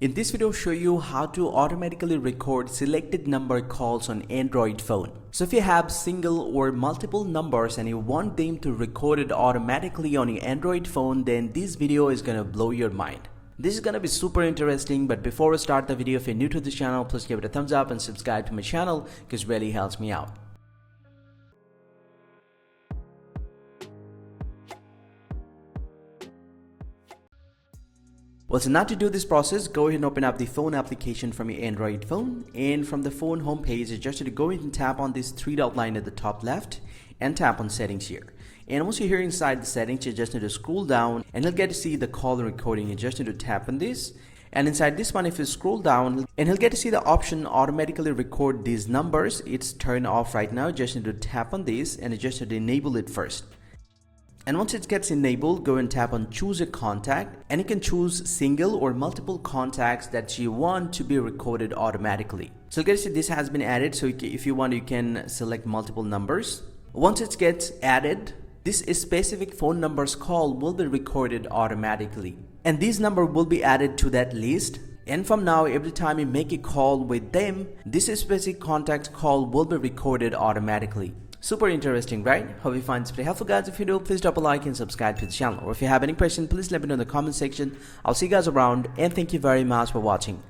In this video, I'll show you how to automatically record selected number calls on Android phone. So if you have single or multiple numbers and you want them to record it automatically on your Android phone, then this video is gonna blow your mind. This is gonna be super interesting, but before we start the video, if you're new to this channel, please give it a thumbs up and subscribe to my channel because it really helps me out. Well, so now to do this process, go ahead and open up the phone application from your Android phone, and from the phone homepage, you just need to go ahead and tap on this three dot line at the top left and tap on settings here. And once you're here inside the settings, you just need to scroll down and you'll get to see the call recording. You just need to tap on this, and inside this one, if you scroll down, and you'll get to see the option automatically record these numbers. It's turned off right now. You just need to tap on this and you just need to enable it first. And once it gets enabled, go and tap on choose a contact, and you can choose single or multiple contacts that you want to be recorded automatically. So guys, this has been added, so if you want, you can select multiple numbers. Once it gets added, this specific phone number's call will be recorded automatically, and this number will be added to that list. And from now, every time you make a call with them, this specific contact call will be recorded automatically. Super interesting, right? Hope you find this pretty helpful, guys. If you do, please drop a like and subscribe to the channel. Or if you have any questions, please let me know in the comment section. I'll see you guys around, and thank you very much for watching.